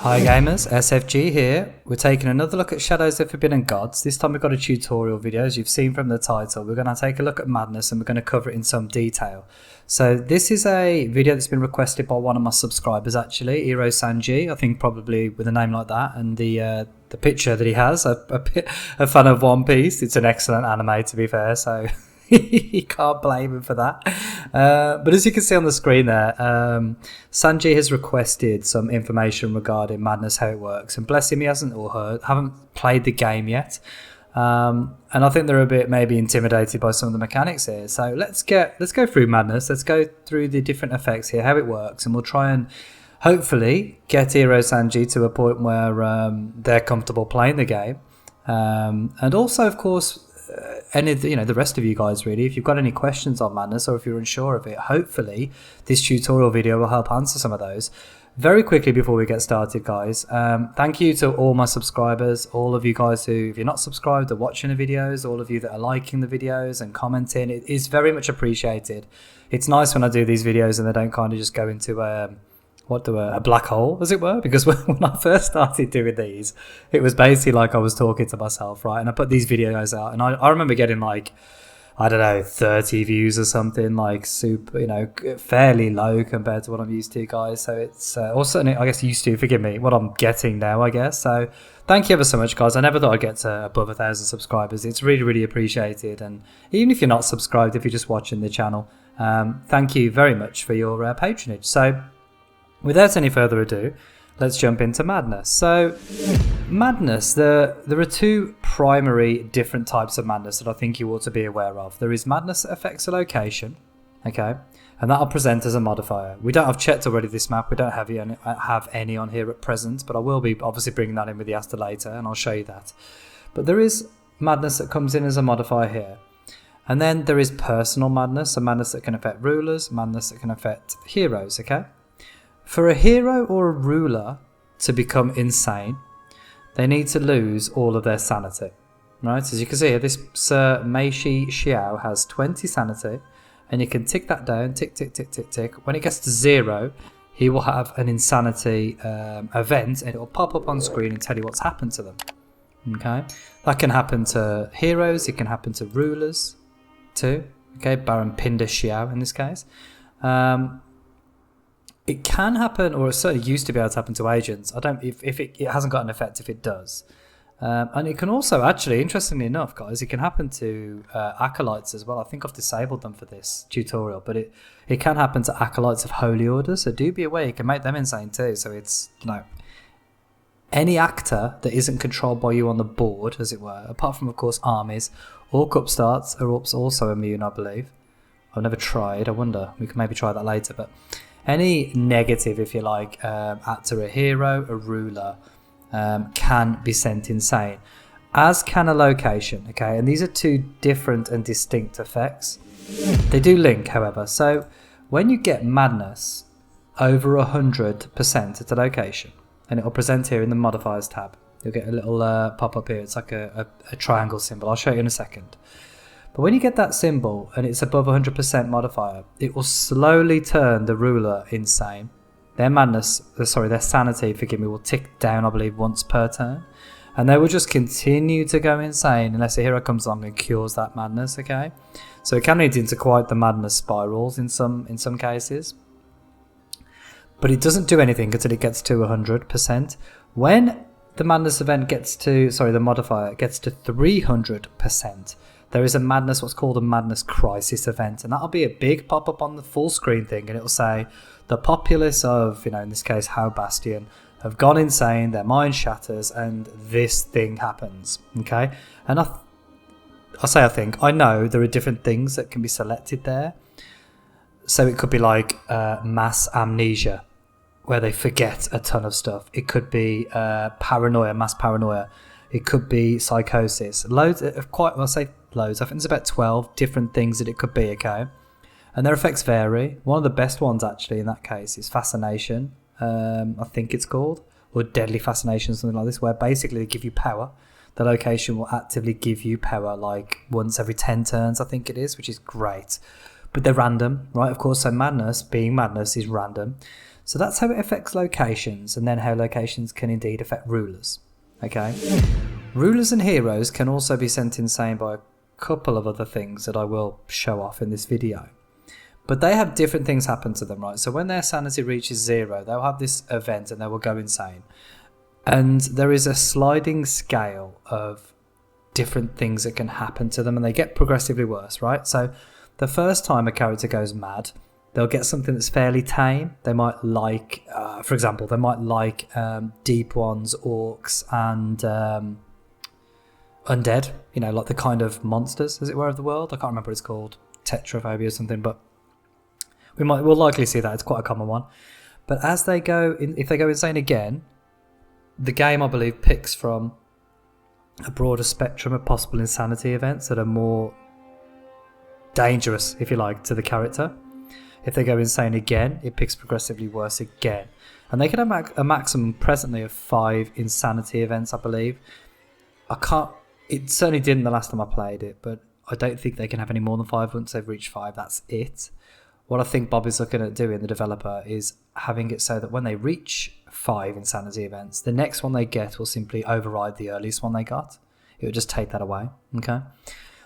Hi gamers, SFG here. We're taking another look at Shadows of Forbidden Gods. This time we've got a tutorial video, as you've seen from the title. We're going to take a look at Madness and we're going to cover it in some detail. So this is a video that's been requested by one of my subscribers actually, Hiro Sanji, I think probably with a name like that, and the picture that he has, a fan of One Piece. It's an excellent anime to be fair, so you can't blame him for that. But as you can see on the screen there, Sanji has requested some information regarding Madness, how it works, and bless him, he hasn't haven't played the game yet, and I think they're a bit maybe intimidated by some of the mechanics here. So let's go through Madness. Let's go through the different effects here, how it works, and we'll try and hopefully get Hiro Sanji to a point where they're comfortable playing the game, and also of course any of the rest of you guys, really, if you've got any questions on Madness or if you're unsure of it, hopefully this tutorial video will help answer some of those. Very quickly before we get started, guys, thank you to all my subscribers, all of you guys who, if you're not subscribed, are watching the videos, all of you that are liking the videos and commenting. It is very much appreciated. It's nice when I do these videos and they don't kind of just go into a black hole, as it were, because when I first started doing these, it was basically like I was talking to myself, right? And I put these videos out, and I remember getting like, I don't know, 30 views or something, like super, fairly low compared to what I'm used to, guys. So it's, or certainly, I guess used to, forgive me, what I'm getting now, I guess. So thank you ever so much, guys. I never thought I'd get to above 1,000 subscribers. It's really, really appreciated. And even if you're not subscribed, if you're just watching the channel, thank you very much for your patronage. So without any further ado, let's jump into Madness. So Madness, there are two primary different types of Madness that I think you ought to be aware of. There is Madness that affects a location, okay, and that'll present as a modifier. We don't have checked already this map, we don't have any on here at present, but I will be obviously bringing that in with the Asta later, and I'll show you that. But there is Madness that comes in as a modifier here. And then there is personal Madness, a Madness that can affect rulers, Madness that can affect heroes, okay? For a hero or a ruler to become insane, they need to lose all of their sanity. Right? As you can see here, this Sir Meishi Xiao has 20 sanity, and you can tick that down, tick, tick, tick, tick, tick. When it gets to 0, he will have an insanity event, and it will pop up on screen and tell you what's happened to them. Okay? That can happen to heroes, it can happen to rulers too. Okay? Baron Pinder Xiao in this case. It can happen, or it certainly used to be able to happen to agents. I don't, if it hasn't got an effect if it does. And it can also, actually, interestingly enough, guys, it can happen to acolytes as well. I think I've disabled them for this tutorial, but it can happen to acolytes of holy orders. So do be aware, you can make them insane too. So it's, any actor that isn't controlled by you on the board, as it were, apart from, of course, armies, all upstarts are also immune, I believe. I've never tried. I wonder. We can maybe try that later, but any negative, if you like, actor, a hero, a ruler, can be sent insane, as can a location, okay? And these are two different and distinct effects. They do link, however. So when you get Madness over 100% at a location, and it will present here in the modifiers tab, you'll get a little pop-up here. It's like a triangle symbol. I'll show you in a second. But when you get that symbol and it's above 100% modifier, it will slowly turn the ruler insane. Their sanity, forgive me, will tick down, I believe, once per turn. And they will just continue to go insane unless a hero comes along and cures that madness, okay? So it can lead into quite the madness spirals in some cases. But it doesn't do anything until it gets to 100%. When the madness event the modifier gets to 300%, there is a madness, what's called a madness crisis event, and that'll be a big pop-up on the full screen thing, and it'll say the populace of, in this case, How Bastion, have gone insane, their mind shatters, and this thing happens, okay? And I know there are different things that can be selected there. So it could be like mass amnesia, where they forget a ton of stuff. It could be paranoia, mass paranoia. It could be psychosis. Loads. I think there's about 12 different things that it could be, okay? And their effects vary. One of the best ones, actually, in that case, is fascination. I think it's called. Or deadly fascination, something like this, where basically they give you power. The location will actively give you power, like once every 10 turns, I think it is, which is great. But they're random, right? Of course, so madness, being madness, is random. So that's how it affects locations, and then how locations can indeed affect rulers. Okay, rulers and heroes can also be sent insane by a couple of other things that I will show off in this video. But they have different things happen to them, right? So when their sanity reaches 0, they'll have this event and they will go insane. And there is a sliding scale of different things that can happen to them, and they get progressively worse, right? So the first time a character goes mad, they'll get something that's fairly tame. They might like, for example, they might like deep ones, orcs, and undead, you know, like the kind of monsters, as it were, of the world. I can't remember what it's called, tetraphobia or something, but we'll likely see that. It's quite a common one. But as they go, if they go insane again, the game, I believe, picks from a broader spectrum of possible insanity events that are more dangerous, if you like, to the character. If they go insane again, it picks progressively worse again. And they can have a maximum presently of 5 insanity events, I believe. It certainly didn't the last time I played it, but I don't think they can have any more than 5 once they've reached 5. That's it. What I think Bob is looking at doing, the developer, is having it so that when they reach 5 insanity events, the next one they get will simply override the earliest one they got. It will just take that away, okay?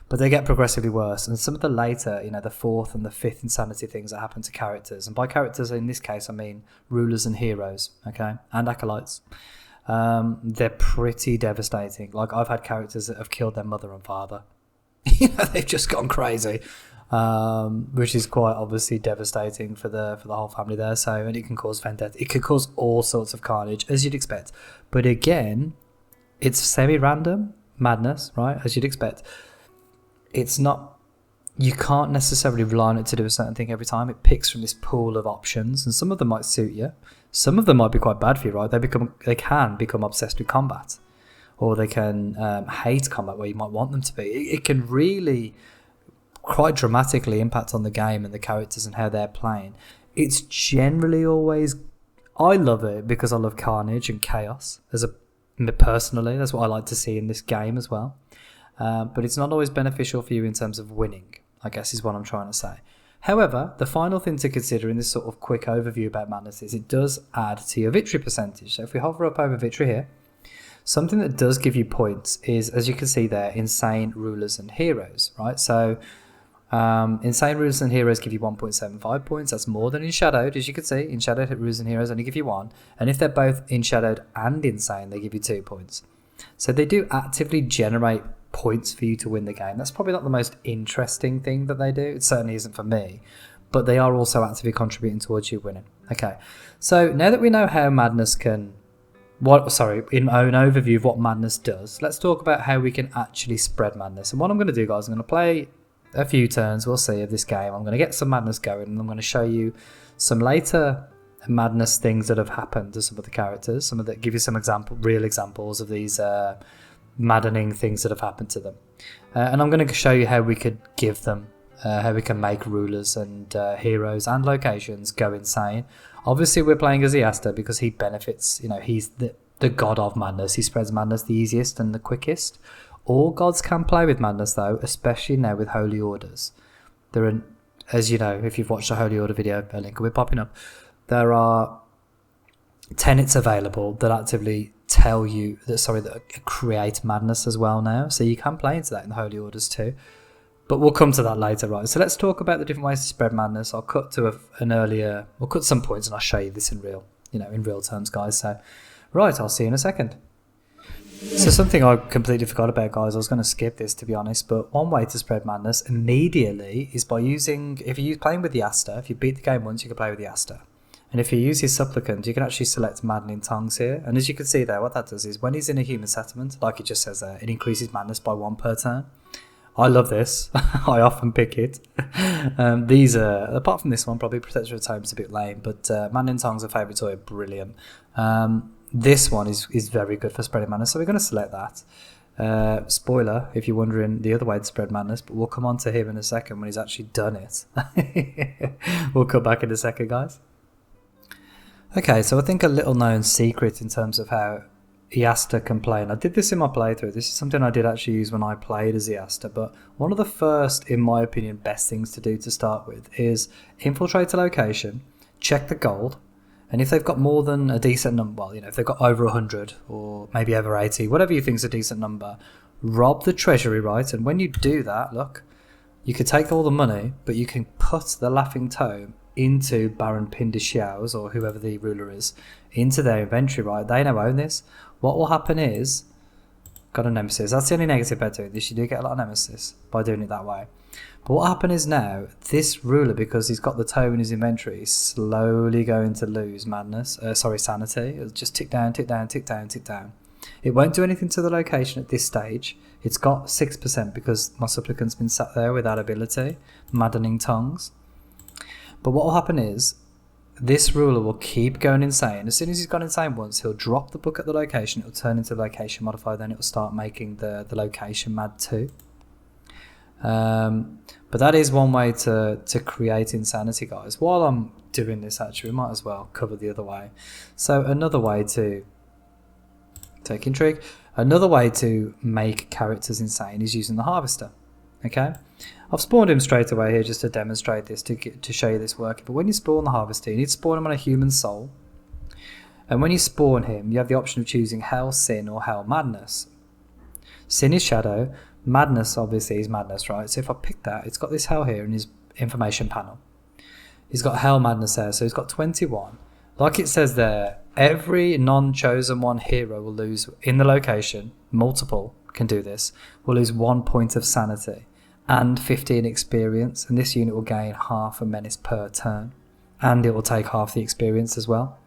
But they get progressively worse, and some of the later, you know, the 4th and the 5th insanity things that happen to characters, and by characters in this case I mean rulers and heroes, okay, and acolytes, they're pretty devastating. Like, I've had characters that have killed their mother and father. You know, they've just gone crazy. Which is quite obviously devastating for the whole family there. So, and it can cause vendetta. It can cause all sorts of carnage, as you'd expect. But again, it's semi-random madness, right? As you'd expect. It's not. You can't necessarily rely on it to do a certain thing every time. It picks from this pool of options, and some of them might suit you. Some of them might be quite bad for you, right? They can become obsessed with combat, or they can hate combat where you might want them to be. It can really quite dramatically impact on the game and the characters and how they're playing. It's generally always, I love it because I love carnage and chaos personally. That's what I like to see in this game as well. But it's not always beneficial for you in terms of winning, I guess is what I'm trying to say. However, the final thing to consider in this sort of quick overview about madness is it does add to your victory percentage. So if we hover up over victory here, something that does give you points is, as you can see there, insane rulers and heroes, right? So insane rulers and heroes give you 1.75 points. That's more than in shadowed, as you can see. In shadowed, rulers and heroes only give you 1, and if they're both in shadowed and insane, they give you 2 points. So they do actively generate points for you to win the game. That's probably not the most interesting thing that they do. It certainly isn't for me, but they are also actively contributing towards you winning. Okay, so now that we know how madness can, in an overview of what madness does, let's talk about how we can actually spread madness. And what I'm going to do, guys, I'm going to play a few turns, we'll see, of this game. I'm going to get some madness going, and I'm going to show you some later madness things that have happened to some of the characters, some of that give you some real examples of these maddening things that have happened to them, and I'm going to show you how we could give them, how we can make rulers and heroes and locations go insane. Obviously we're playing as Iasta because he benefits, you know, he's the god of madness. He spreads madness the easiest and the quickest. All gods can play with madness though, especially now with holy orders. There are, as you know, if you've watched a holy order video, a link will be popping up, there are tenets available that actively tell you that create madness as well now, so you can play into that in the holy orders too, but we'll come to that later, right? So let's talk about the different ways to spread madness. I'll cut to we'll cut some points and I'll show you this in real terms, guys. So right, I'll see you in a second. So something I completely forgot about, guys, I was going to skip this to be honest, but one way to spread madness immediately is by using, if you're playing with the Asta, if you beat the game once, you can play with the Asta. And if you use his supplicant, you can actually select Maddening Tongues here. And as you can see there, what that does is when he's in a human settlement, like it just says there, it increases madness by 1 per turn. I love this. I often pick it. These are, apart from this one, probably Protector of Tomes a bit lame, but Maddening Tongues are favourite toy, brilliant. This one is very good for spreading madness, so we're going to select that. Spoiler, if you're wondering the other way to spread madness, but we'll come on to him in a second when he's actually done it. We'll come back in a second, guys. Okay, so I think a little known secret in terms of how Iasta can play, and I did this in my playthrough, this is something I did actually use when I played as Iasta, but one of the first, in my opinion, best things to do to start with is infiltrate a location, check the gold, And if they've got more than a decent number, well, if they've got over 100 or maybe over 80, whatever you think is a decent number, rob the treasury, right? And when you do that, look, you could take all the money, but you can put the Laughing Tome into Baron Pindishiao's, or whoever the ruler is, into their inventory, right? They now own this. What will happen is, got a nemesis. That's the only negative about doing this. You do get a lot of nemesis by doing it that way. But what happened is now, this ruler, because he's got the tome in his inventory, is slowly going to lose sanity. It'll just tick down, tick down, tick down, tick down. It won't do anything to the location at this stage. It's got 6% because my supplicant's been sat there with that ability, Maddening Tongues. But what will happen is, this ruler will keep going insane. As soon as he's gone insane once, he'll drop the book at the location, it'll turn into the location modifier, then it'll start making the location mad too. But that is one way to create insanity, guys. While I'm doing this, actually, we might as well cover the other way. So another way to take intrigue, another way to make characters insane is using the harvester. Okay, I've spawned him straight away here just to demonstrate this, to show you this working. But when you spawn the harvester, you need to spawn him on a human soul. And when you spawn him, you have the option of choosing Hell, Sin, or Hell, Madness. Sin is Shadow. Madness, obviously, is Madness, right? So if I pick that, it's got this Hell here in his information panel. He's got Hell, Madness there, so he's got 21. Like it says there, every non-chosen one hero will lose, in the location, multiple can do this, will lose 1 point of sanity and 15 experience, and this unit will gain half a menace per turn, and it will take half the experience as well.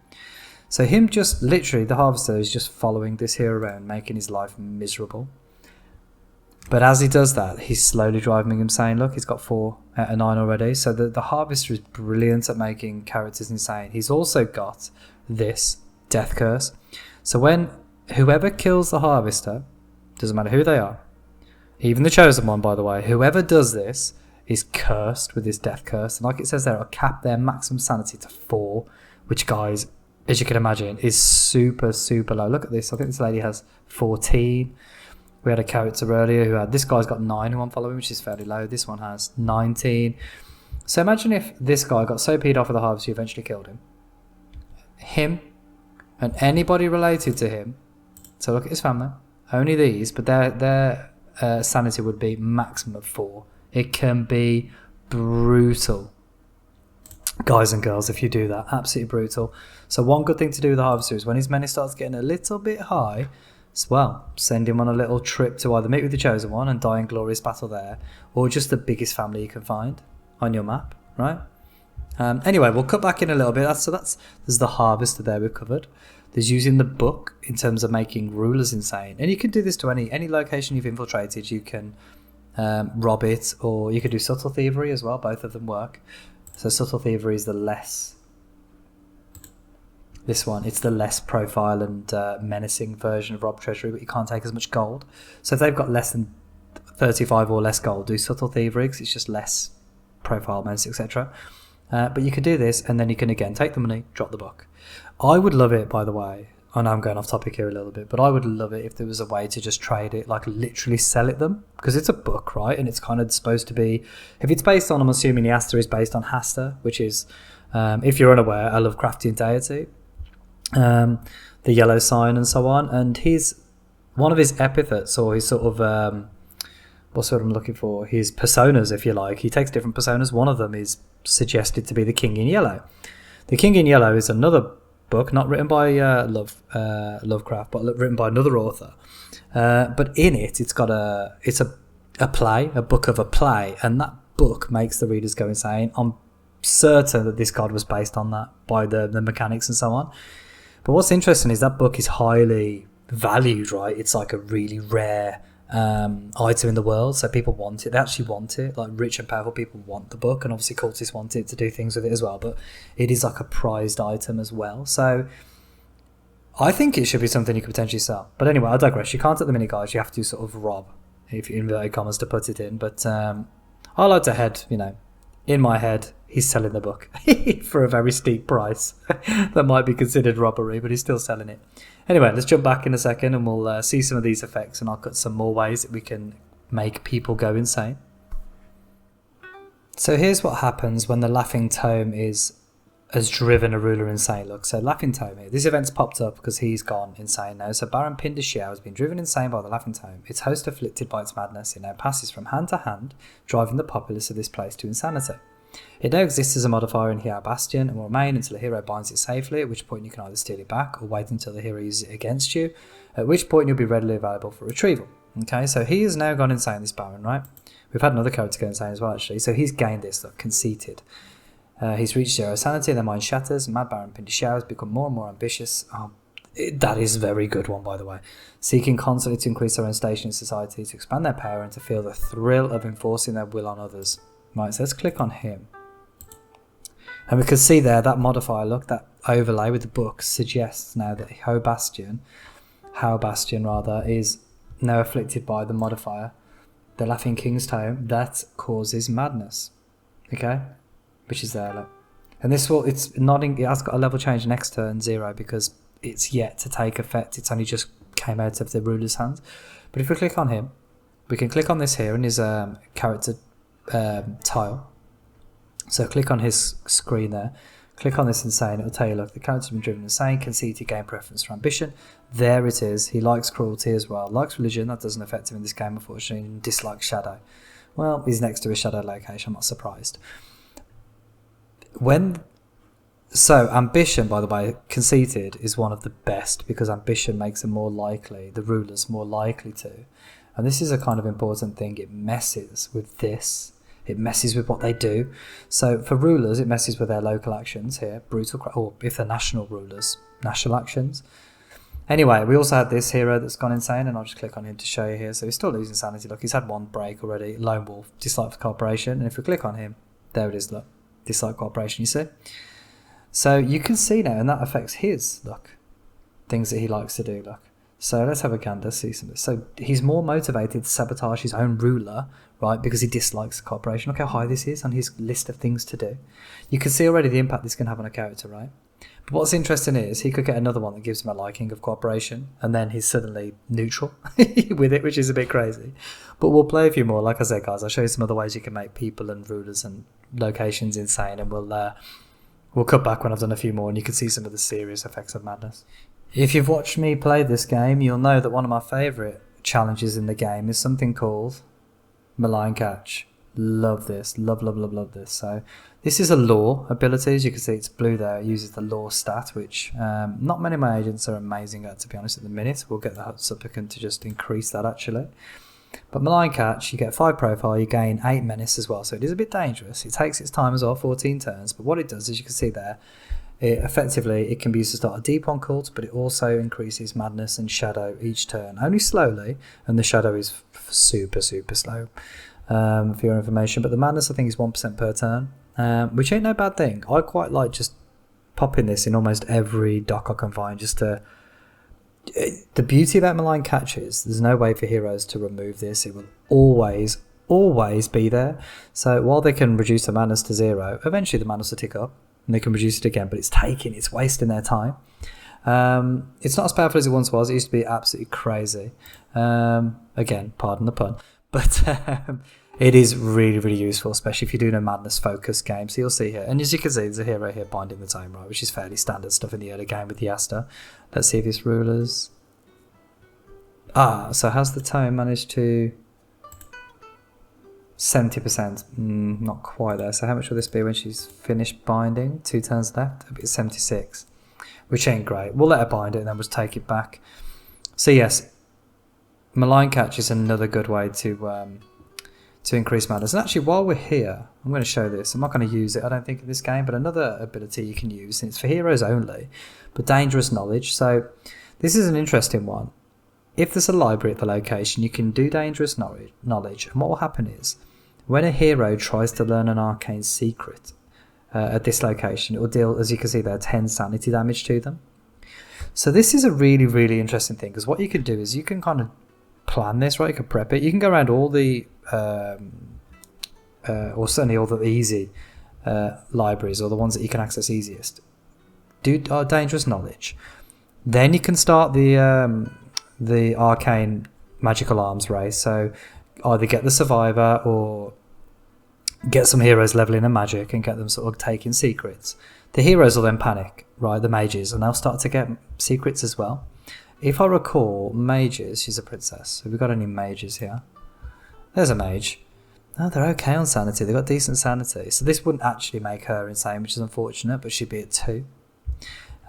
So him just literally, the harvester is just following this hero around, making his life miserable. But as he does that, he's slowly driving him insane. Look, he's got 4 out of 9 already. So the harvester is brilliant at making characters insane. He's also got this death curse. So when whoever kills the harvester, doesn't matter who they are, even the chosen one, by the way, whoever does this is cursed with this death curse. And like it says there, I'll cap their maximum sanity to 4, which, guys, as you can imagine, is super, super low. Look at this. I think this lady has 14. We had a character earlier who had, this guy's got 9 who I'm following, which is fairly low. This one has 19. So imagine if this guy got so peed off with the harvester, you eventually killed him. Him and anybody related to him. So look at his family. Only these, but their sanity would be maximum of 4. It can be brutal, guys and girls, if you do that. Absolutely brutal. So one good thing to do with the harvester is when his menace starts getting a little bit high, well, send him on a little trip to either meet with the chosen one and die in glorious battle there, or just the biggest family you can find on your map, right? Anyway, we'll cut back in a little bit. There's the harvester there we've covered. There's using the book in terms of making rulers insane, and you can do this to any location you've infiltrated. You can rob it, or you could do subtle thievery as well. Both of them work. So subtle thievery is the less. This one, it's the less profile and menacing version of rob treasury, but you can't take as much gold. So if they've got less than 35 or less gold, do subtle thievery because it's just less profile, menace, etc. But you can do this, and then you can again take the money, drop the book. I would love it, by the way. I know I'm going off topic here a little bit, but I would love it if there was a way to just trade it, like literally sell it them, because it's a book, right? And it's kind of supposed to be, if it's based on, I'm assuming the Asta is based on Hasta, which is, if you're unaware, a Lovecraftian deity. The yellow sign and so on, and one of his epithets, or his sort of what's what I'm looking for, his personas, if you like. He takes different personas. One of them is suggested to be the King in Yellow. The King in Yellow is another book, not written by Lovecraft, but written by another author. But in it, it's a play, a book of a play, and that book makes the readers go insane. I'm certain that this god was based on that by the mechanics and so on. But what's interesting is that book is highly valued, right? It's like a really rare item in the world, so people want it. They actually want it. Like rich and powerful people want the book, and obviously cultists want it to do things with it as well. But it is like a prized item as well. So I think it should be something you could potentially sell. But anyway, I digress. You can't at the minute, guys. You have to sort of rob, if you inverted commas, to put it in. But I like to head, in my head, he's selling the book for a very steep price. That might be considered robbery, but he's still selling it. Anyway, let's jump back in a second and we'll see some of these effects, and I'll cut some more ways that we can make people go insane. So here's what happens when the Laughing Tome is has driven a ruler insane. Look, so Laughing Tome here. This event's popped up because he's gone insane now. So Baron Pindaxiao has been driven insane by the Laughing Tome. Its host afflicted by its madness. It now passes from hand to hand, driving the populace of this place to insanity. It now exists as a modifier in Hiao Bastion and will remain until a hero binds it safely, at which point you can either steal it back or wait until the hero uses it against you, at which point you'll be readily available for retrieval. Okay, so he has now gone insane, this Baron, right? We've had another character go insane as well, actually. So he's gained this, look, conceited. He's reached 0 sanity, their mind shatters, Mad Baron Pindaxiao has become more and more ambitious. That is a very good one, by the way. Seeking constantly to increase their own station in society, to expand their power, and to feel the thrill of enforcing their will on others. Right, so let's click on him. And we can see there, that modifier, look, that overlay with the book suggests now that Hiao Bastion is now afflicted by the modifier, the Laughing King's Tome, that causes madness. Okay? Which is there, look. And this will, it has got a level change next turn 0 because it's yet to take effect. It's only just came out of the ruler's hands. But if we click on him, we can click on this here in his character tile. So click on his screen there. Click on this insane. It'll tell you, look, the character's been driven insane, conceited, gain preference for ambition. There it is. He likes cruelty as well. Likes religion. That doesn't affect him in this game, unfortunately. And dislikes shadow. Well, he's next to a shadow location. I'm not surprised. So ambition, by the way, conceited is one of the best because ambition makes them more likely, the rulers more likely to. And this is a kind of important thing. It messes with this. It messes with what they do. So for rulers, it messes with their local actions here, or if they're national rulers, national actions. Anyway, we also had this hero that's gone insane, and I'll just click on him to show you here. So he's still losing sanity. Look, he's had one break already. Lone Wolf, dislike for cooperation. And if we click on him, there it is, look. Dislike cooperation, you see? So you can see now, and that affects his, look, things that he likes to do, look. So let's have a gander, see some of this. So he's more motivated to sabotage his own ruler, right, because he dislikes cooperation. Look how high this is on his list of things to do. You can see already the impact this can have on a character, right? But what's interesting is he could get another one that gives him a liking of cooperation, and then he's suddenly neutral with it, which is a bit crazy. But we'll play a few more. Like I said, guys, I'll show you some other ways you can make people and rulers and locations insane, and we'll cut back when I've done a few more, and you can see some of the serious effects of madness. If you've watched me play this game, you'll know that one of my favourite challenges in the game is something called Malign Catch. Love this. Love this. So this is a law ability. As you can see, it's blue there. It uses the law stat, which not many of my agents are amazing at, to be honest, at the minute. We'll get the supplicant to just increase that, actually. But Malign Catch, you get 5 profile, you gain 8 menace as well. So it is a bit dangerous. It takes its time as well, 14 turns. But what it does, as you can see there, it can be used to start a deep on cult, but it also increases madness and shadow each turn, only slowly, and the shadow is super slow for your information. But the madness, I think, is 1% per turn, which ain't no bad thing. I quite like just popping this in almost every dock I can find. The beauty about Malign Catch is there's no way for heroes to remove this. It will always be there. So while they can reduce the madness to 0, eventually the madness will tick up and they can reduce it again, but it's wasting their time. It's not as powerful as it once was. It used to be absolutely crazy. Again, pardon the pun, but it is really useful, especially if you're doing a madness focused game. So you'll see here, and as you can see, there's a hero here binding the tome, right, which is fairly standard stuff in the early game with the Asta. Let's see if this ruler's so has the tome managed to 70%? Not quite there. So how much will this be when she's finished binding? 2 turns left. It'll be 76, which ain't great. We'll let her bind it and then we'll take it back. So yes, Malign Catch is another good way to increase madness. And actually, while we're here, I'm going to show this. I'm not going to use it, I don't think, in this game, but another ability you can use, and it's for heroes only, but Dangerous Knowledge. So this is an interesting one. If there's a library at the location, you can do Dangerous Knowledge, and what will happen is, when a hero tries to learn an arcane secret at this location, it will deal, as you can see there, 10 sanity damage to them. So this is a really interesting thing, because what you can do is you can kind of plan this, right? You can prep it. You can go around all the or certainly all the easy libraries, or the ones that you can access easiest. Do Dangerous Knowledge. Then you can start the arcane magical arms race. So either get the survivor or get some heroes leveling in magic and get them sort of taking secrets. The heroes will then panic, right, the mages, and they'll start to get secrets as well. If I recall, mages, she's a princess. Have we got any mages here? There's a mage. No, they're okay on sanity. They've got decent sanity. So this wouldn't actually make her insane, which is unfortunate, but she'd be at 2.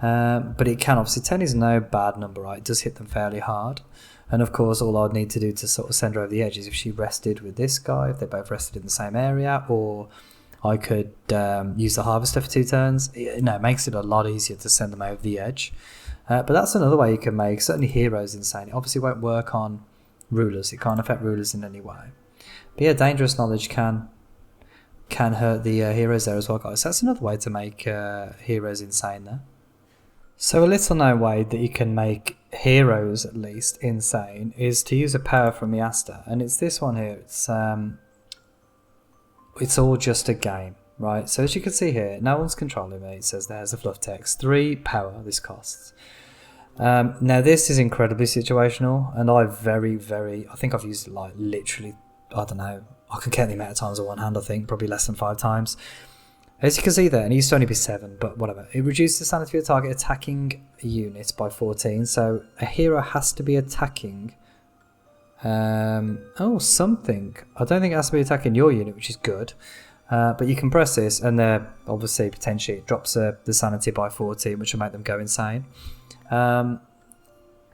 But it can, obviously, 10 is no bad number, right? It does hit them fairly hard. And of course, all I'd need to do to sort of send her over the edge is if she rested with this guy, if they both rested in the same area, or I could use the harvester for 2 turns. It makes it a lot easier to send them over the edge. But that's another way you can make certainly heroes insane. It obviously won't work on rulers. It can't affect rulers in any way. But yeah, dangerous knowledge can hurt the heroes there as well, guys. So that's another way to make heroes insane there. So a little known way that you can make heroes, at least, insane is to use a power from the Asta. And it's this one here. It's all just a game, right? So as you can see here, no one's controlling me. It says there's a fluff text. 3 power this costs. Now this is incredibly situational, and I think I've used it like literally, I don't know, I can count the amount of times on one hand, I think, probably less than 5 times. As you can see there, and it used to only be 7, but whatever. It reduces the sanity of the target attacking unit by 14, so a hero has to be attacking something. I don't think it has to be attacking your unit, which is good. But you can press this, and obviously, potentially, it drops the sanity by 14, which will make them go insane.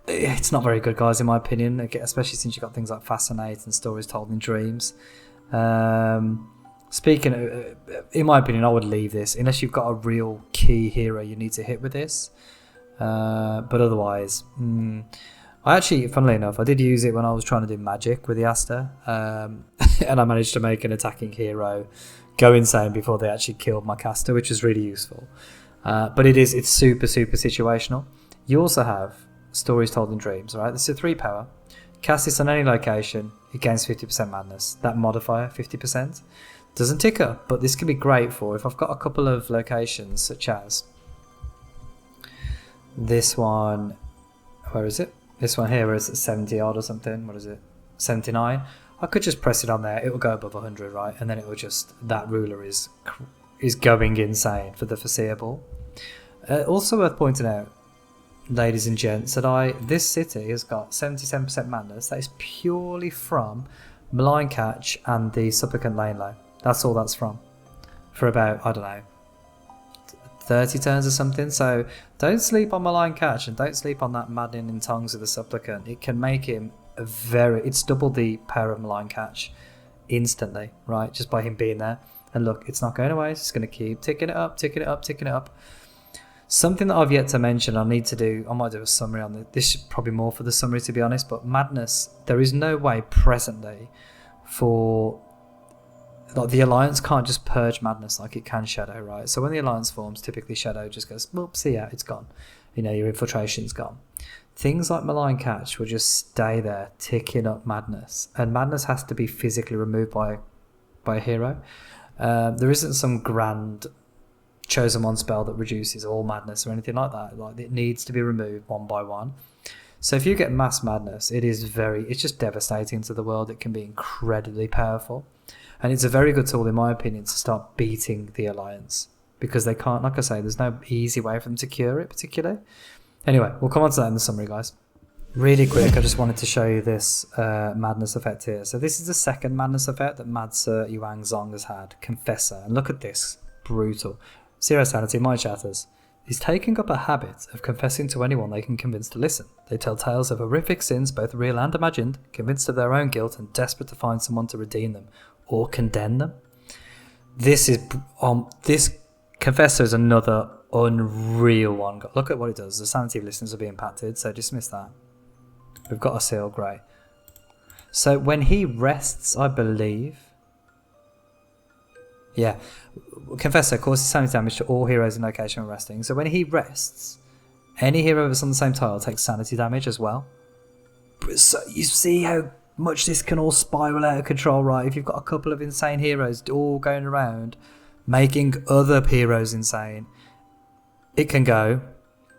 It's not very good, guys, in my opinion, especially since you've got things like Fascinate and Stories Told in Dreams. In my opinion, I would leave this, unless you've got a real key hero you need to hit with this. But otherwise, I actually, funnily enough, I did use it when I was trying to do magic with the Asta, and I managed to make an attacking hero go insane before they actually killed my caster, which was really useful. But it's super, super situational. You also have Stories Told in Dreams, right? This is a 3 power. Cast this on any location, it gains 50% madness. That modifier, 50%, doesn't tick up, but this can be great for if I've got a couple of locations, such as this one. Where is it? This one here is 70 odd or something. What is it? 79. I could just press it on there. It will go above 100, right? And then it will just, that ruler is going insane for the foreseeable. Also worth pointing out, ladies and gents, that this city has got 77% madness. That is purely from Malign Catch and the Supplicant Lane Low. That's all that's from. For about, I don't know, 30 turns or something. So don't sleep on Malign Catch, and don't sleep on that Maddening in Tongues of the Supplicant. It can make him it's double the power of Malign Catch instantly, right? Just by him being there. And look, it's not going away. It's just going to keep ticking it up, ticking it up, ticking it up. Something that I've yet to mention, I might do a summary on this. This is probably more for the summary, to be honest, but madness, there is no way presently for, like, the Alliance can't just purge madness like it can Shadow, right? So when the Alliance forms, typically Shadow just goes, whoop, see ya, it's gone. Your infiltration's gone. Things like Malign Catch will just stay there, ticking up madness. And madness has to be physically removed by a hero. There isn't some grand Chosen One spell that reduces all madness or anything like that. Like, it needs to be removed one by one. So if you get mass madness, it's just devastating to the world. It can be incredibly powerful. And it's a very good tool, in my opinion, to start beating the Alliance. Because they can't, like I say, there's no easy way for them to cure it, particularly. Anyway, we'll come on to that in the summary, guys. Really quick, I just wanted to show you this madness effect here. So this is the second madness effect that Mad Sir Yuang Zong has had, Confessor. And look at this, brutal. 0 sanity, mind shatters. He's taking up a habit of confessing to anyone they can convince to listen. They tell tales of horrific sins, both real and imagined, convinced of their own guilt and desperate to find someone to redeem them or condemn them. This Confessor is another unreal one. Look at what it does. The sanity of listeners will be impacted, so dismiss that. We've got a seal, great. So when he rests, I believe... Yeah, Confessor causes sanity damage to all heroes in location when resting. So when he rests, any hero that's on the same tile takes sanity damage as well. So you see how much this can all spiral out of control, right? If you've got a couple of insane heroes all going around making other heroes insane, it can go.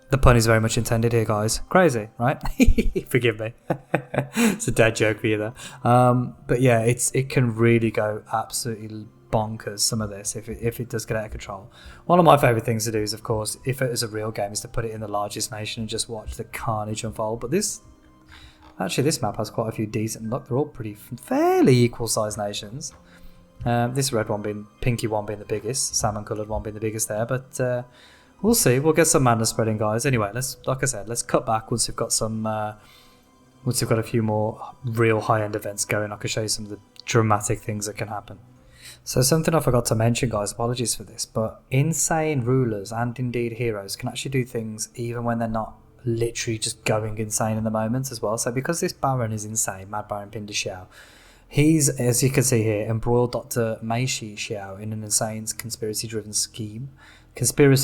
The pun is very much intended here, guys. Crazy, right? Forgive me. It's a dead joke for you there. But yeah, it can really go absolutely bonkers, some of this, if it does get out of control. One of my favourite things to do is, of course, if it is a real game, is to put it in the largest nation and just watch the carnage unfold. But this map has quite a few decent, look, they're all fairly equal sized nations. This red one pinky one being the biggest, salmon coloured one being the biggest there, but we'll see. We'll get some madness spreading, guys. Anyway, like I said, let's cut back once we've got once we've got a few more real high-end events going. I can show you some of the dramatic things that can happen. So something I forgot to mention, guys, apologies for this, but insane rulers and indeed heroes can actually do things even when they're not literally just going insane in the moment as well. So because this Baron is insane, Mad Baron Pinda Xiao, he's, as you can see here, embroiled Dr. Meishi Xiao in an insane conspiracy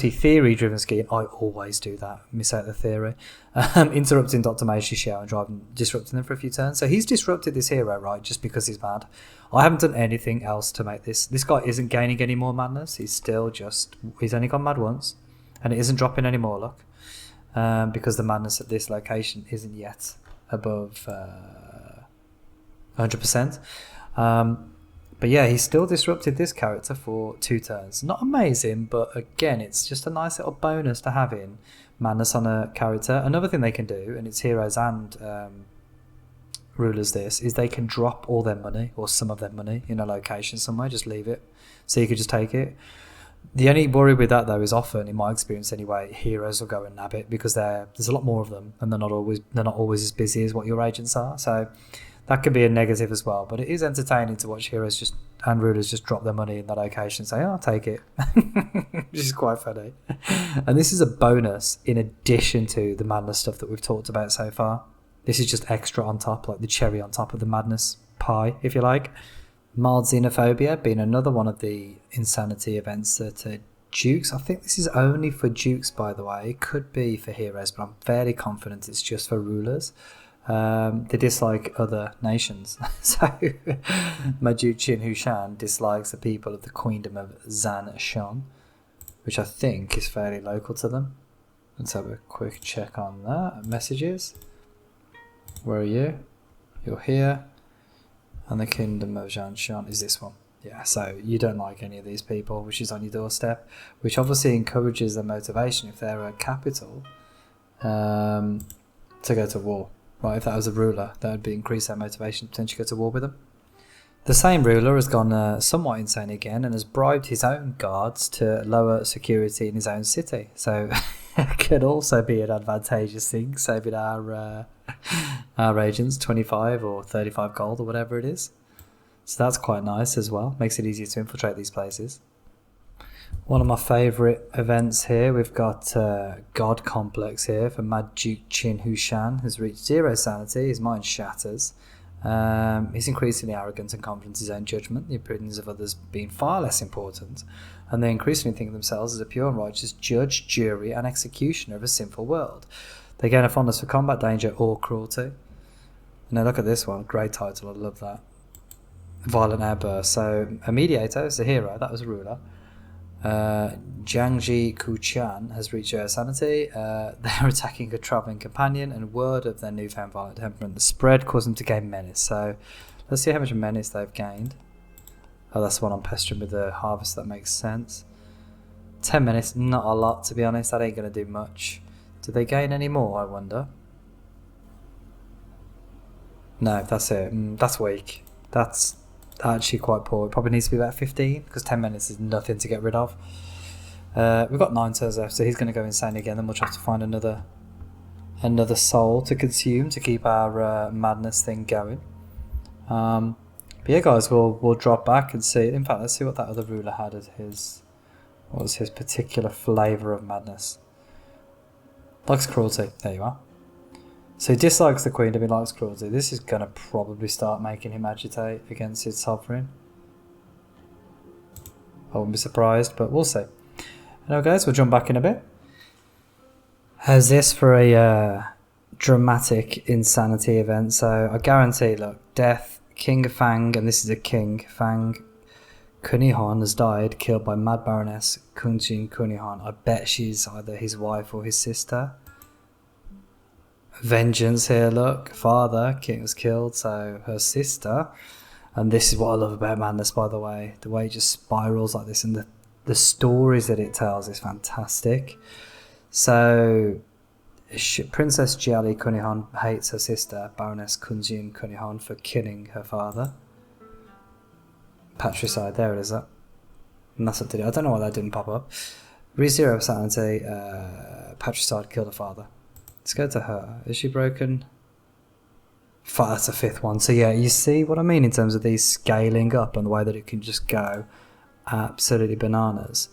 theory driven scheme. I always do that, miss out the theory. Interrupting Dr. Meishi Xiao and disrupting them for a few turns. So he's disrupted this hero, right, just because he's mad. I haven't done anything else to make this guy isn't gaining any more madness. He's only gone mad once, and it isn't dropping any more luck, because the madness at this location isn't yet above 100%. But yeah, he still disrupted this character for 2 turns. Not amazing, but again, it's just a nice little bonus to having madness on a character. Another thing they can do, and it's heroes and rulers this, is they can drop all their money, or some of their money, in a location somewhere. Just leave it, so you could just take it. The only worry with that, though, is often, in my experience anyway, heroes will go and nab it, because there's a lot more of them, and they're not always as busy as what your agents are. So that could be a negative as well, but it is entertaining to watch heroes and rulers just drop their money in that location and say, "Oh, I'll take it," which is quite funny. And this is a bonus in addition to the madness stuff that we've talked about so far. This is just extra on top, like the cherry on top of the madness pie, if you like. Mild xenophobia being another one of the insanity events that Dukes. I think this is only for Dukes, by the way. It could be for heroes, but I'm fairly confident it's just for rulers. They dislike other nations. So Maju Qin Hushan dislikes the people of the Queendom of Zan Shan, which I think is fairly local to them. Let's have a quick check on that. Messages. Where are you? You're here. And the Kingdom of Zan Shan is this one. Yeah, so you don't like any of these people, which is on your doorstep, which obviously encourages their motivation, if they're a capital, to go to war. Right, if that was a ruler, that would increase their motivation to potentially go to war with them. The same ruler has gone somewhat insane again and has bribed his own guards to lower security in his own city. So it could also be an advantageous thing, saving our agents 25 or 35 gold or whatever it is. So that's quite nice as well. Makes it easier to infiltrate these places. One of my favourite events here, we've got God Complex here for Mad Duke Qin Hushan, has reached 0 sanity, his mind shatters. He's increasingly arrogant and confident in his own judgment, the opinions of others being far less important, and they increasingly think of themselves as a pure and righteous judge, jury and executioner of a sinful world. They gain a fondness for combat, danger or cruelty. And now look at this one, great title, I love that. Violent Outburst. So a mediator is a hero, that was a ruler. Jiangji Kuchan has reached 0 sanity. They're attacking a travelling companion, and word of their newfound violent temperament, the spread, caused them to gain menace. So let's see how much menace they've gained. Oh, that's the one I'm pestering with the harvest, that makes sense. 10 menace, not a lot to be honest, that ain't going to do much. Do they gain any more, I wonder? No, that's it. That's weak. That's actually quite poor. It probably needs to be about 15, because 10 minutes is nothing to get rid of. We've got 9 turns left, so he's going to go insane again. Then we'll have to find another soul to consume to keep our madness thing going. But yeah, guys, we'll drop back and see. In fact, let's see what that other ruler had as his. What was his particular flavour of madness? Likes cruelty. There you are. So he dislikes the Queen, he likes cruelty. This is going to probably start making him agitate against his sovereign. I wouldn't be surprised, but we'll see. Anyway, guys, we'll jump back in a bit. How's this for a dramatic insanity event? So I guarantee, look, death, King Fang, and this is a king, Fang Kunihon has died, killed by Mad Baroness Kunjin Kunihon. I bet she's either his wife or his sister. Vengeance here, look. Father, king was killed, so her sister. And this is what I love about Madness, by the way. The way it just spirals like this, and the stories that it tells is fantastic. So, Princess Jiali Kunihon hates her sister, Baroness Kunjin Kunihon, for killing her father. Patricide, there it is. That. And that's what to do. I don't know why that didn't pop up. ReZero Sanity, Patricide killed her father. Let's go to her. Is she broken? That's a 5th one. So yeah, you see what I mean in terms of these scaling up and the way that it can just go absolutely bananas.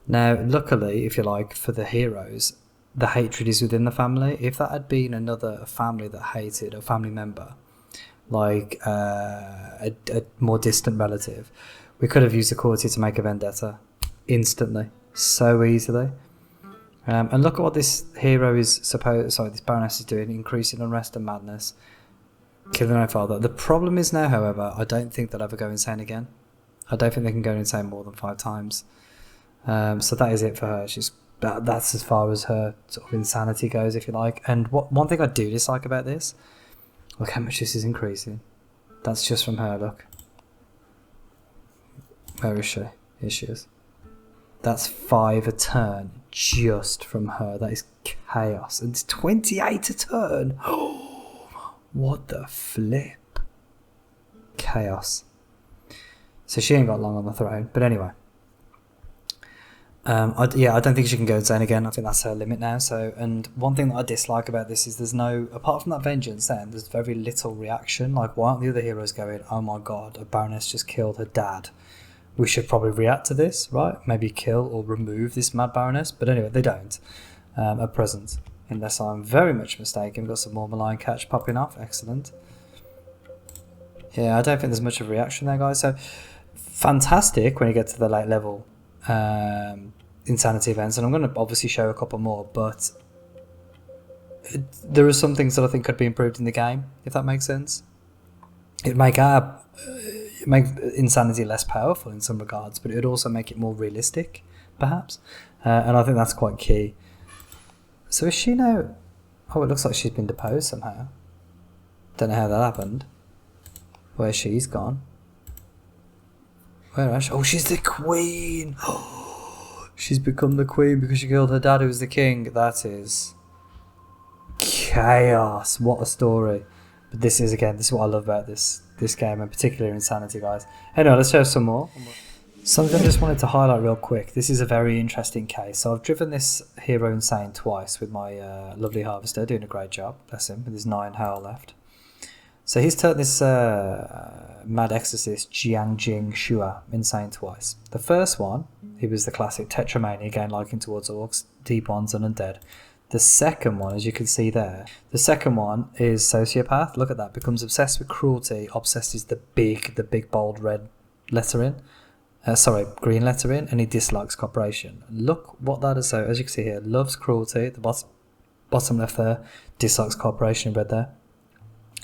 Now, luckily, if you like, for the heroes, the hatred is within the family. If that had been another family that hated a family member, like a more distant relative, we could have used the cruelty to make a vendetta instantly, so easily. And look at what this hero is this Baroness is doing, increasing unrest and madness, killing her father. The problem is now, however, I don't think they'll ever go insane again. I don't think they can go insane more than 5 times. So that is it for her. That's as far as her sort of insanity goes, if you like. And one thing I do dislike about this, look how much this is increasing. That's just from her, look. Where is she? Here she is. That's 5 a turn just from her. That is chaos. And it's 28 a turn. What the flip? Chaos. So she ain't got long on the throne. But anyway. I don't think she can go insane again. I think that's her limit now. So, and one thing that I dislike about this is there's no, apart from that vengeance then, there's very little reaction. Like, why aren't the other heroes going, oh my god, a Baroness just killed her dad? We should probably react to this, right? Maybe kill or remove this mad Baroness. But anyway, they don't at present. Unless I'm very much mistaken. We've got some more malign catch popping off. Excellent. Yeah, I don't think there's much of a reaction there, guys. So, fantastic when you get to the late level insanity events. And I'm going to obviously show a couple more. But there are some things that I think could be improved in the game, if that makes sense. It'd make insanity less powerful in some regards, but it would also make it more realistic, perhaps. And I think that's quite key. So is she now... Oh, it looks like she's been deposed somehow. Don't know how that happened. Where she's gone. Where is she? Oh, she's the queen! She's become the queen because she killed her dad who was the king. That is... chaos. What a story. But this is what I love about this game, and particularly Insanity, guys. Anyway, let's show some more. Something I just wanted to highlight real quick. This is a very interesting case. So I've driven this hero insane twice with my lovely harvester, doing a great job, bless him, with his 9 health left. So he's turned this mad exorcist Jiangjing Shua insane twice. The first one, he was the classic Tetramania, again liking towards orcs, deep ones and undead. The second one, as you can see there, the second one is sociopath. Look at that. Becomes obsessed with cruelty. Obsessed is the big bold red lettering. Green lettering. And he dislikes cooperation. Look what that is. So as you can see here, loves cruelty at the bottom left there. Dislikes cooperation, red there.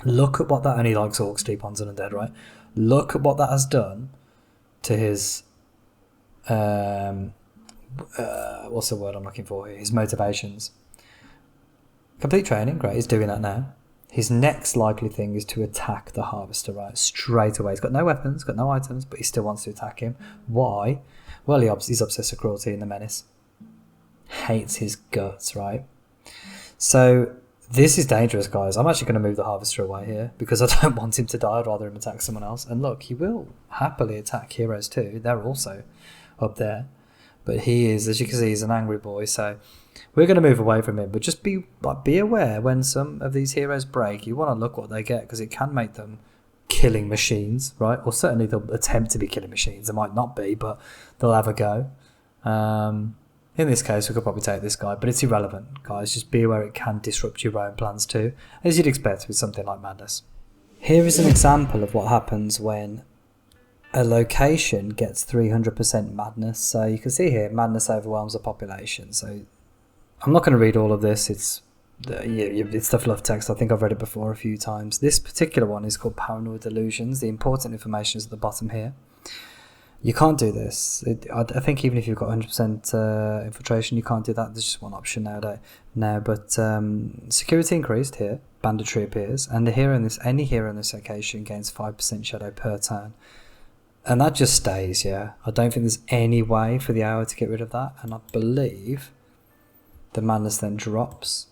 Look at what that, and he likes orcs, deep ones and undead, right? Look at what that has done to his, what's the word I'm looking for here? His motivations. Complete training, great, he's doing that now. His next likely thing is to attack the harvester, right, straight away. He's got no weapons, got no items, but he still wants to attack him. Why? Well, he's obsessed with cruelty and the menace. Hates his guts, right? So, this is dangerous, guys. I'm actually going to move the harvester away here, because I don't want him to die. I'd rather him attack someone else. And look, he will happily attack heroes too. They're also up there. But he is, as you can see, he's an angry boy, so... we're going to move away from him, but just be aware when some of these heroes break. You want to look what they get, because it can make them killing machines, right? Or certainly they'll attempt to be killing machines. They might not be, but they'll have a go. In this case, we could probably take this guy, but it's irrelevant, guys. Just be aware it can disrupt your own plans too, as you'd expect with something like Madness. Here is an example of what happens when a location gets 300% Madness. So you can see here, Madness overwhelms the population. So I'm not going to read all of this. It's the fluff text. I think I've read it before a few times. This particular one is called Paranoid Delusions. The important information is at the bottom here. You can't do this. I think even if you've got 100% infiltration, you can't do that. There's just one option now. But security increased here. Banditry appears, and any hero in this location gains 5% shadow per turn, and that just stays. Yeah, I don't think there's any way for the hour to get rid of that, and I believe the madness then drops.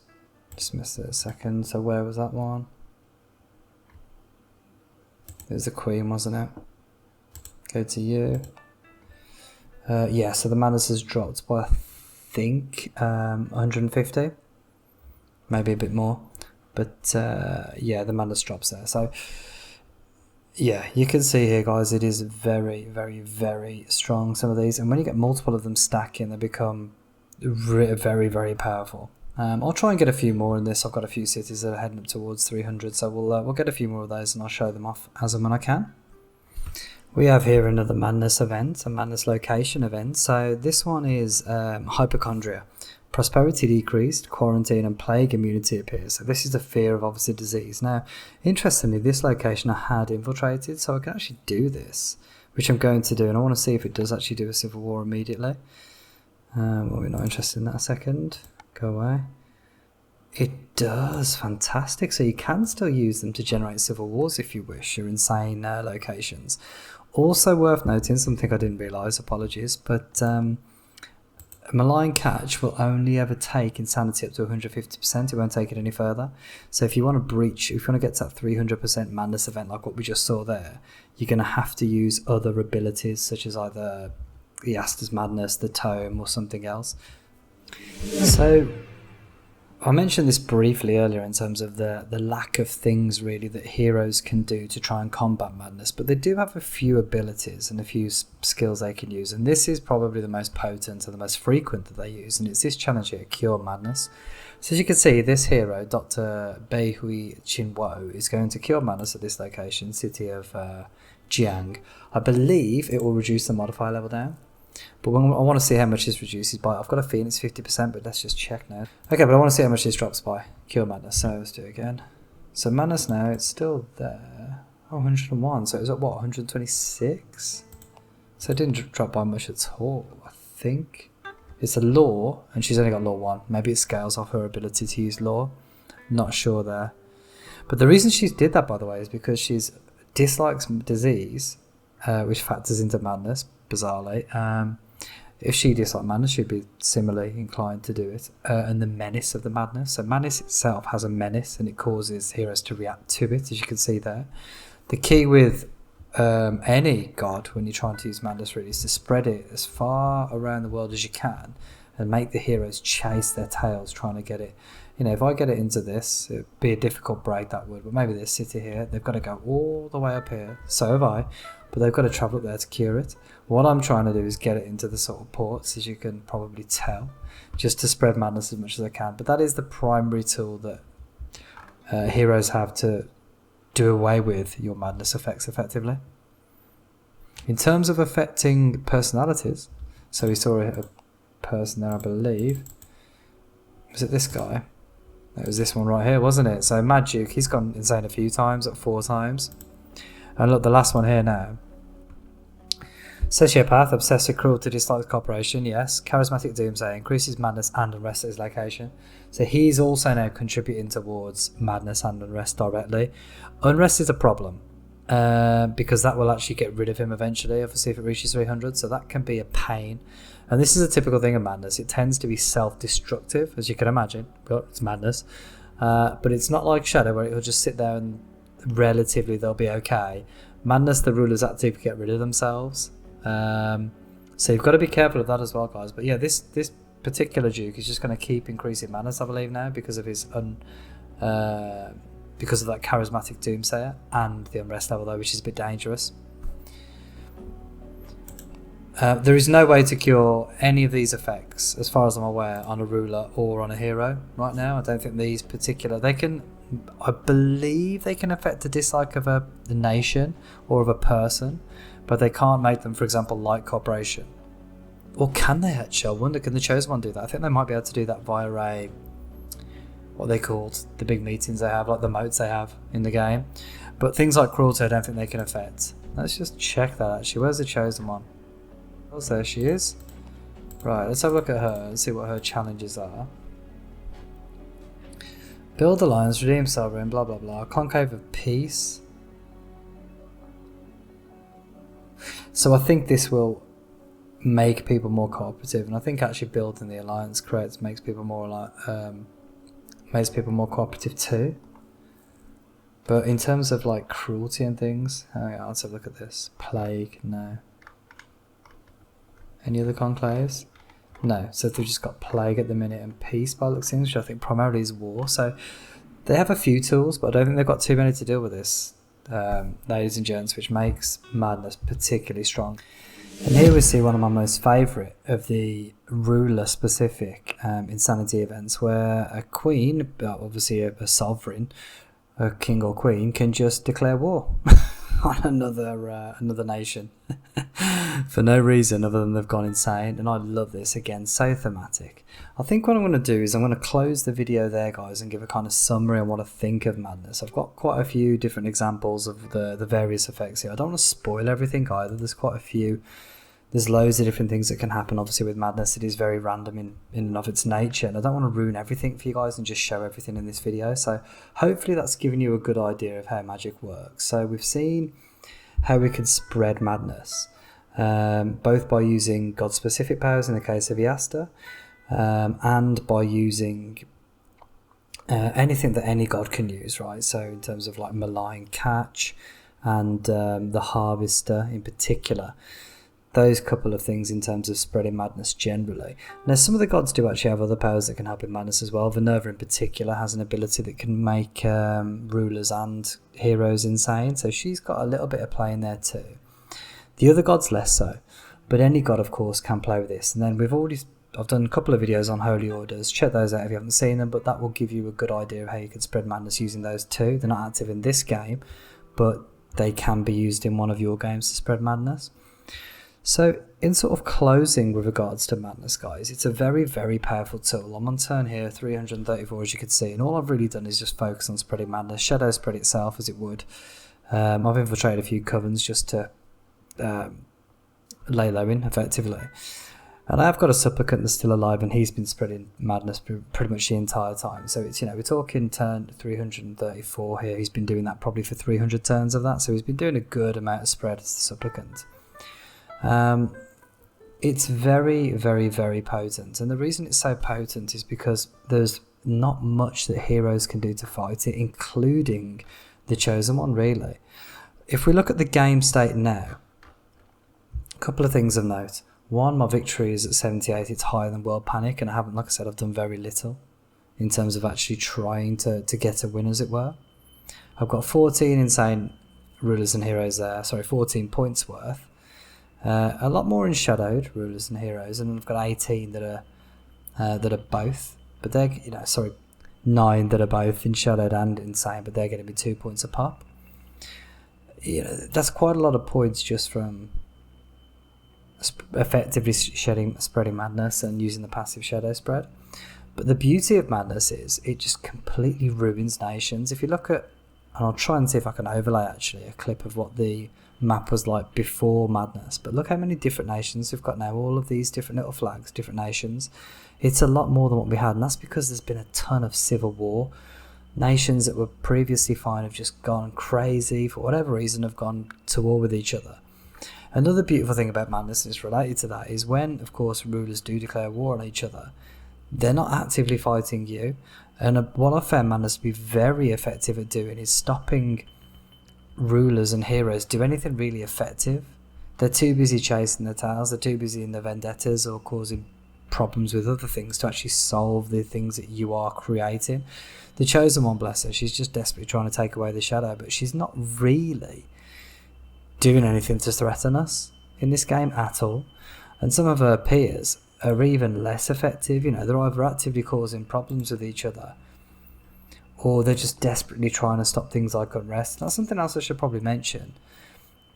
Just missed it a second. So where was that one? It was the queen, wasn't it? Go to you. Yeah, so the madness has dropped by, I think, 150. Maybe a bit more. But, yeah, the madness drops there. So, yeah, you can see here, guys, it is very, very, very strong, some of these. And when you get multiple of them stacking, they become very, very powerful. I'll try and get a few more in this. I've got a few cities that are heading up towards 300, so we'll get a few more of those and I'll show them off as and when I can. We have here another madness event, a madness location event. So this one is hypochondria. Prosperity decreased, quarantine and plague immunity appears. So this is the fear of obviously disease. Now, interestingly, this location I had infiltrated, so I can actually do this, which I'm going to do, and I want to see if it does actually do a civil war immediately. Well, we're not interested in that a second. Go away. It does. Fantastic. So you can still use them to generate civil wars if you wish. Your insane locations. Also worth noting, something I didn't realise, apologies, but malign catch will only ever take insanity up to 150%. It won't take it any further. So if you want to breach, if you want to get to that 300% madness event like what we just saw there, you're going to have to use other abilities such as either the Aster's Madness, the Tome, or something else. So I mentioned this briefly earlier in terms of the lack of things really that heroes can do to try and combat madness, but they do have a few abilities and a fehui skills they can use, and this is probably the most potent and the most frequent that they use, and it's this challenge here, Cure Madness. So as you can see, this hero, Dr. Beihui Chinwo, is going to cure madness at this location, city of Jiang. I believe it will reduce the modifier level down. But I want to see how much this reduces by. I've got a feeling it's 50%, but let's just check now. Okay, but I want to see how much this drops by. Cure Madness. So let's do it again. So Madness now, it's still there. Oh, 101. So it was at what, 126? So it didn't drop by much at all, I think. It's a law, and she's only got law 1. Maybe it scales off her ability to use law. Not sure there. But the reason she did that, by the way, is because she dislikes disease, which factors into madness. Bizarrely, if she disliked madness, she'd be similarly inclined to do it. And the menace of the madness. So madness itself has a menace, and it causes heroes to react to it, as you can see there. The key with any god when you're trying to use madness really is to spread it as far around the world as you can, and make the heroes chase their tails trying to get it. You know, if I get it into this, it'd be a difficult break, that would. But maybe this city here, they've got to go all the way up here. So have I. But they've got to travel up there to cure it. What I'm trying to do is get it into the sort of ports, as you can probably tell, just to spread madness as much as I can. But that is the primary tool that heroes have to do away with your madness effects effectively. In terms of affecting personalities, so we saw a person there, I believe. Was it this guy? It was this one right here, wasn't it? So Mad Duke, he's gone insane a few times, at 4 times. And look, the last one here now. Sociopath, obsessed with cruelty, dislikes cooperation, yes. Charismatic Doomsayer, increases madness and unrest at his location. So he's also now contributing towards madness and unrest directly. Unrest is a problem, because that will actually get rid of him eventually, obviously, if it reaches 300, so that can be a pain. And this is a typical thing of madness. It tends to be self-destructive, as you can imagine. It's madness. But it's not like Shadow, where it'll just sit there and relatively they'll be okay. Madness, the rulers actively get rid of themselves. So you've got to be careful of that as well, guys. But yeah, this particular Duke is just going to keep increasing madness, I believe, now, because of his because of that charismatic Doomsayer and the unrest level, though, which is a bit dangerous. There is no way to cure any of these effects, as far as I'm aware, on a ruler or on a hero right now. I don't think these particular... They can... I believe they can affect the dislike of a nation or of a person, but they can't make them, for example, like cooperation. Or can they actually? I wonder, can the Chosen One do that? I think they might be able to do that via a... what they called the big meetings they have, like the moats they have in the game. But things like cruelty, I don't think they can affect. Let's just check that actually. Where's the chosen one? Oh, there she is. Right, let's have a look at her and see what her challenges are. Build alliance, redeem sovereign, blah blah blah. Conclave of peace. So I think this will make people more cooperative, and I think actually building the alliance makes people more cooperative too. But in terms of like cruelty and things, oh yeah, let's have a look at this. Plague, no. Any other conclaves? No. So they've just got plague at the minute and peace by the looks of things, which I think primarily is war. So they have a few tools, but I don't think they've got too many to deal with this, ladies and gents, which makes Madness particularly strong. And here we see one of my most favourite of the ruler-specific insanity events, where a queen, obviously a sovereign, a king or queen, can just declare war on another nation for no reason other than they've gone insane. And I love this. Again, so thematic. I think what I'm going to do is I'm going to close the video there, guys, and give a kind of summary on what I think of Madness. I've got quite a few different examples of the various effects here. I don't want to spoil everything either. There's quite a few. There's loads of different things that can happen. Obviously with Madness, it is very random in and of its nature, and I don't want to ruin everything for you guys and just show everything in this video. So hopefully that's given you a good idea of how magic works. So we've seen how we can spread Madness, both by using god-specific powers in the case of Iasta, and by using anything that any god can use, right? So in terms of like Malign Catch and the Harvester in particular. Those couple of things in terms of spreading Madness generally. Now some of the gods do actually have other powers that can help in Madness as well. Minerva in particular has an ability that can make rulers and heroes insane, so she's got a little bit of play in there too. The other gods less so, but any god of course can play with this. And then I've done a couple of videos on Holy Orders, check those out if you haven't seen them, but that will give you a good idea of how you can spread Madness using those too. They're not active in this game, but they can be used in one of your games to spread Madness. So in sort of closing with regards to Madness, guys, it's a very, very powerful tool. I'm on turn here, 334 as you can see, and all I've really done is just focus on spreading Madness. Shadow spread itself as it would. I've infiltrated a few covens just to lay low in effectively. And I have got a supplicant that's still alive, and he's been spreading Madness pretty much the entire time. So it's, we're talking turn 334 here. He's been doing that probably for 300 turns of that, so he's been doing a good amount of spread as the supplicant. It's very, very, very potent, and the reason it's so potent is because there's not much that heroes can do to fight it, including the Chosen One, really. If we look at the game state now, a couple of things of note. One, my victory is at 78, it's higher than World Panic, and I haven't, like I said, I've done very little in terms of actually trying to get a win, as it were. I've got 14 insane rulers and heroes there, 14 points worth. A lot more in shadowed rulers and heroes, and I've got 18 that are both, but they're 9 that are both in shadowed and insane, but they're going to be 2 points a pop. That's quite a lot of points just from effectively spreading Madness and using the passive shadow spread. But the beauty of Madness is it just completely ruins nations. If you look at, and I'll try and see if I can overlay actually a clip of what the map was like before Madness, but look how many different nations we've got now, all of these different little flags, different nations. It's a lot more than what we had, and that's because there's been a ton of civil war. Nations that were previously fine have just gone crazy for whatever reason, have gone to war with each other. Another beautiful thing about Madness, and it's related to that, is when of course rulers do declare war on each other, they're not actively fighting you, and what I found Madness to be very effective at doing is stopping rulers and heroes do anything really effective. They're too busy chasing their tails, they're too busy in their vendettas or causing problems with other things to actually solve the things that you are creating. The Chosen One, bless her, she's just desperately trying to take away the shadow, but she's not really doing anything to threaten us in this game at all. And some of her peers are even less effective. They're either actively causing problems with each other, or they're just desperately trying to stop things like unrest. That's something else I should probably mention.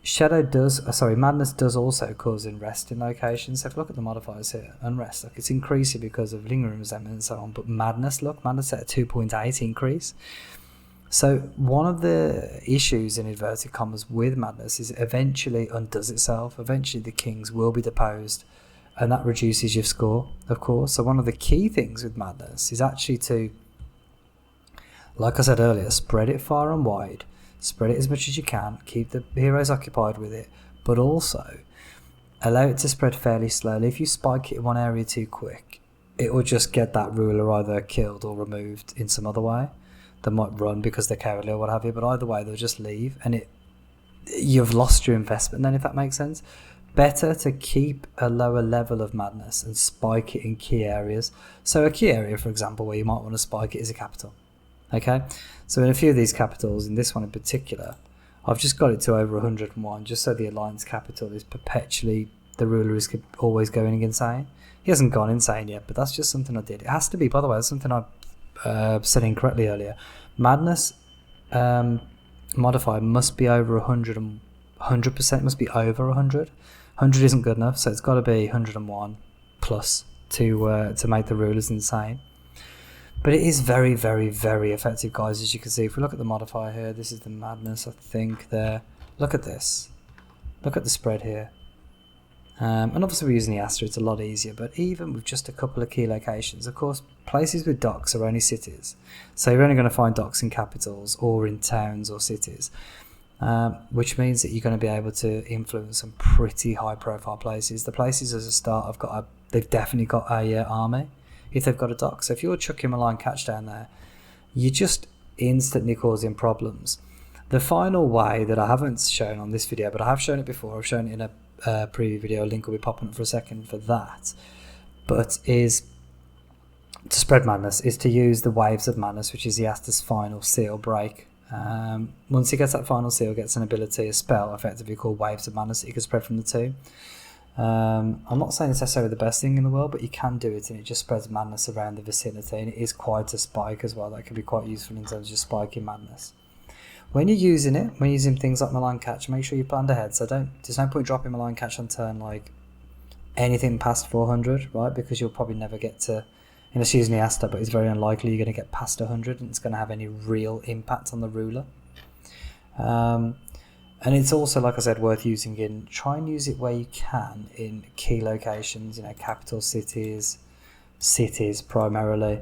Madness does also cause unrest in locations. So if you look at the modifiers here, unrest, it's increasing because of lingering resentment and so on. But Madness at a 2.8 increase. So one of the issues in inverted commas with madness is it eventually undoes itself. Eventually the kings will be deposed, and that reduces your score, of course. So one of the key things with madness is actually to, like I said earlier, spread it far and wide, spread it as much as you can, keep the heroes occupied with it, but also allow it to spread fairly slowly. If you spike it in one area too quick, it will just get that ruler either killed or removed in some other way. They might run because they're cowardly or what have you, but either way they'll just leave, and you've lost your investment then, if that makes sense. Better to keep a lower level of madness and spike it in key areas. So a key area, for example, where you might want to spike it is a capital. Okay, so in a few of these capitals, in this one in particular, I've just got it to over 101, just so the alliance capital is perpetually, the ruler is always going insane. He hasn't gone insane yet, but that's just something I did. It has to be, by the way, that's something I said incorrectly earlier. Madness modifier must be over 100%, must be over 100. 100 isn't good enough, so it's got to be 101 plus to make the rulers insane. But it is very, very, very effective, guys. As you can see, if we look at the modifier here, this is the madness, I think, there. Look at this. Look at the spread here. And obviously we're using the Astra, it's a lot easier, but even with just a couple of key locations, of course, places with docks are only cities. So you're only going to find docks in capitals or in towns or cities, which means that you're going to be able to influence some pretty high profile places. The places as a start they've definitely got a army if they've got a dock. So if you're chucking malign catch down there, you're just instantly causing problems. The final way that I haven't shown on this video, but I have shown it before, I've shown it in a preview video, a link will be popping up for a second for that, but is to spread madness, is to use the waves of madness, which is the Aster's final seal break. Once he gets that final seal, gets an ability, a spell effectively called waves of madness that you can spread from the two. I'm not saying it's necessarily the best thing in the world, but you can do it, and it just spreads madness around the vicinity, and it is quite a spike as well. That can be quite useful in terms of just spiking madness. When you're using it, when you're using things like malign catch, make sure you planned ahead. So there's no point dropping malign catch on turn like anything past 400, right? Because you'll probably never get to, unless you're using the Asta, but it's very unlikely you're going to get past 100 and it's going to have any real impact on the ruler. And it's also, like I said, worth using try and use it where you can in key locations, capital cities primarily,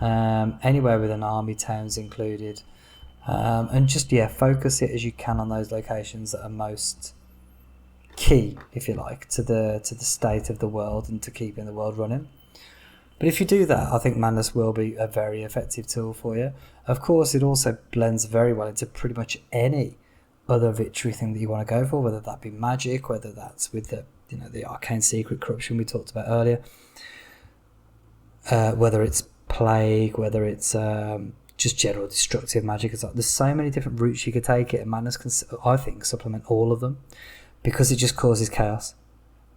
anywhere with an army, towns included. And just focus it as you can on those locations that are most key, if you like, to the state of the world and to keeping the world running. But if you do that, I think madness will be a very effective tool for you. Of course, it also blends very well into pretty much any other victory thing that you want to go for, whether that be magic, whether that's with the arcane secret corruption we talked about earlier, whether it's plague, whether it's just general destructive magic. There's so many different routes you could take it, and madness can, I think, supplement all of them, because it just causes chaos.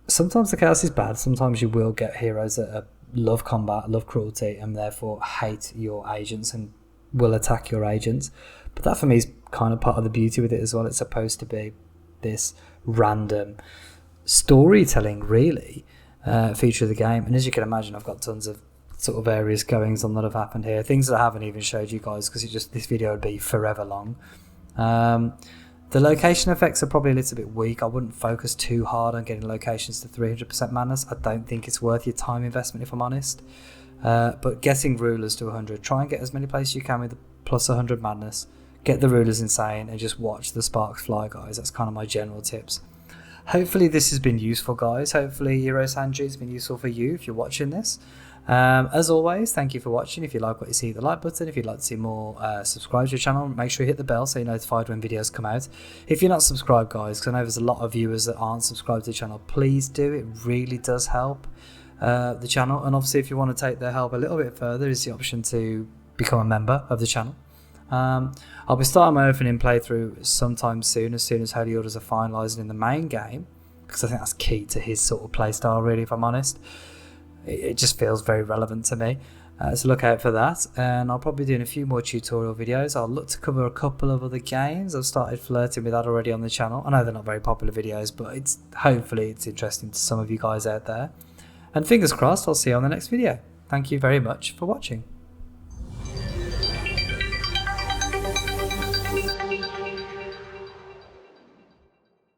Sometimes the chaos is bad. Sometimes you will get heroes that love combat, love cruelty, and therefore hate your agents and will attack your agents. But that for me is kind of part of the beauty with it as well. It's supposed to be this random storytelling, really, feature of the game. And as you can imagine, I've got tons of sort of various goings on that have happened here, things that I haven't even showed you guys because this video would be forever long. The location effects are probably a little bit weak. I wouldn't focus too hard on getting locations to 300% madness. I don't think it's worth your time investment, if I'm honest. But getting rulers to 100, try and get as many places you can with plus 100 madness. Get the rulers insane and just watch the sparks fly, guys. That's kind of my general tips. Hopefully this has been useful, guys. Hopefully Heroes Handry has been useful for you if you're watching this. As always, thank you for watching. If you like what you see, hit the like button. If you'd like to see more, subscribe to your channel. Make sure you hit the bell so you're notified when videos come out. If you're not subscribed, guys, because I know there's a lot of viewers that aren't subscribed to the channel, please do. It really does help the channel. And obviously, if you want to take their help a little bit further, is the option to become a member of the channel. I'll be starting my opening playthrough sometime soon as Holy Orders are finalising in the main game, because I think that's key to his sort of playstyle, really, if I'm honest. It just feels very relevant to me, so look out for that. And I'll probably be doing a few more tutorial videos. I'll look to cover a couple of other games. I've started flirting with that already on the channel. I know they're not very popular videos, but hopefully it's interesting to some of you guys out there. And fingers crossed, I'll see you on the next video. Thank you very much for watching.